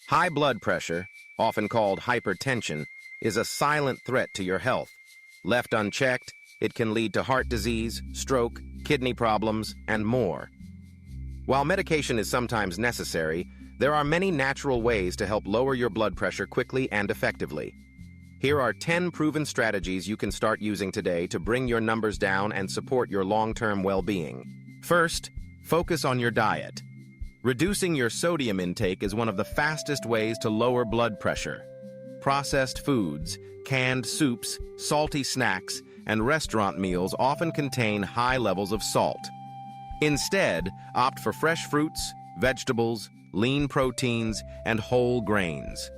High blood pressure, often called hypertension, is a silent threat to your health. Left unchecked, it can lead to heart disease, stroke, kidney problems, and more. While medication is sometimes necessary, there are many natural ways to help lower your blood pressure quickly and effectively. Here are 10 proven strategies you can start using today to bring your numbers down and support your long-term well-being. First, focus on your diet. Reducing your sodium intake is one of the fastest ways to lower blood pressure. Processed foods, canned soups, salty snacks, and restaurant meals often contain high levels of salt. Instead, opt for fresh fruits, vegetables, lean proteins, and whole grains.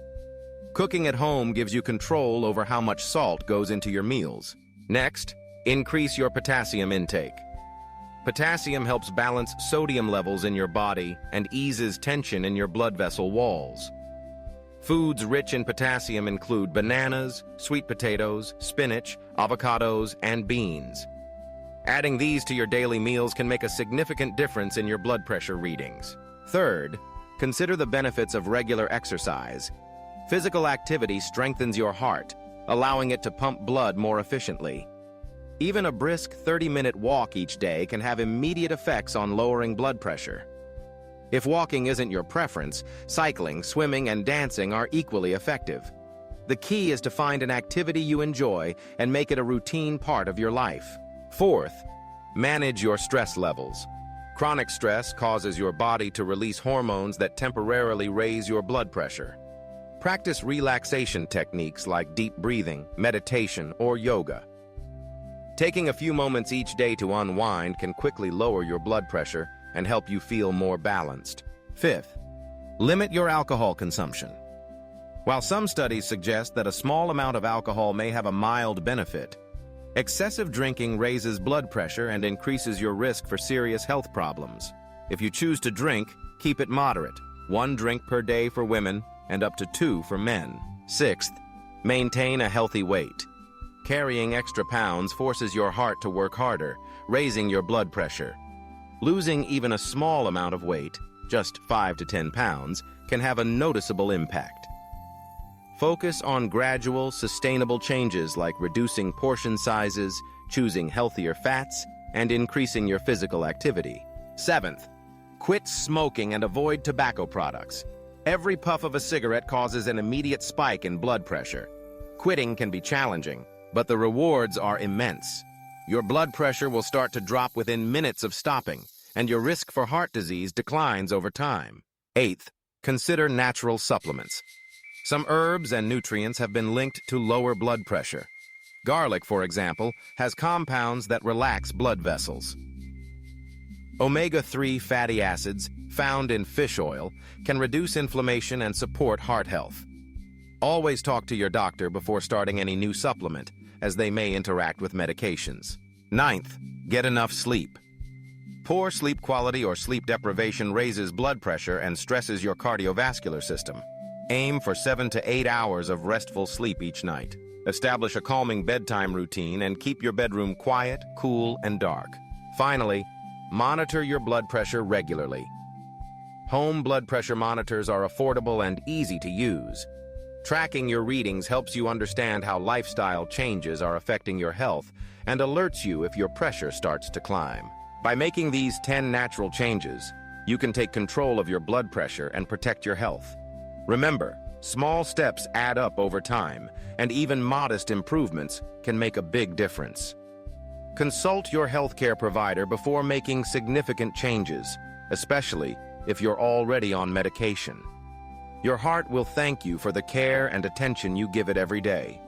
Cooking at home gives you control over how much salt goes into your meals. Next, increase your potassium intake. Potassium helps balance sodium levels in your body and eases tension in your blood vessel walls. Foods rich in potassium include bananas, sweet potatoes, spinach, avocados, and beans. Adding these to your daily meals can make a significant difference in your blood pressure readings. Third, consider the benefits of regular exercise. Physical activity strengthens your heart, allowing it to pump blood more efficiently. Even a brisk 30-minute walk each day can have immediate effects on lowering blood pressure. If walking isn't your preference, cycling, swimming, and dancing are equally effective. The key is to find an activity you enjoy and make it a routine part of your life. Fourth, manage your stress levels. Chronic stress causes your body to release hormones that temporarily raise your blood pressure. Practice relaxation techniques like deep breathing, meditation, or yoga. Taking a few moments each day to unwind can quickly lower your blood pressure and help you feel more balanced. Fifth, limit your alcohol consumption. While some studies suggest that a small amount of alcohol may have a mild benefit, excessive drinking raises blood pressure and increases your risk for serious health problems. If you choose to drink, keep it moderate. 1 drink per day for women and up to 2 for men. Sixth, maintain a healthy weight. Carrying extra pounds forces your heart to work harder, raising your blood pressure. Losing even a small amount of weight, just 5 to 10 pounds, can have a noticeable impact. Focus on gradual, sustainable changes like reducing portion sizes, choosing healthier fats, and increasing your physical activity. Seventh, quit smoking and avoid tobacco products. Every puff of a cigarette causes an immediate spike in blood pressure. Quitting can be challenging, but the rewards are immense. Your blood pressure will start to drop within minutes of stopping, and your risk for heart disease declines over time. Eighth, consider natural supplements. Some herbs and nutrients have been linked to lower blood pressure. Garlic, for example, has compounds that relax blood vessels. Omega-3 fatty acids, found in fish oil, can reduce inflammation and support heart health. Always talk to your doctor before starting any new supplement, as they may interact with medications. Ninth, get enough sleep. Poor sleep quality or sleep deprivation raises blood pressure and stresses your cardiovascular system. Aim for 7 to 8 hours of restful sleep each night. Establish a calming bedtime routine and keep your bedroom quiet, cool, and dark. Finally, monitor your blood pressure regularly. Home blood pressure monitors are affordable and easy to use. Tracking your readings helps you understand how lifestyle changes are affecting your health and alerts you if your pressure starts to climb. By making these 10 natural changes, you can take control of your blood pressure and protect your health. Remember, small steps add up over time, and even modest improvements can make a big difference. Consult your healthcare provider before making significant changes, especially if you're already on medication. Your heart will thank you for the care and attention you give it every day.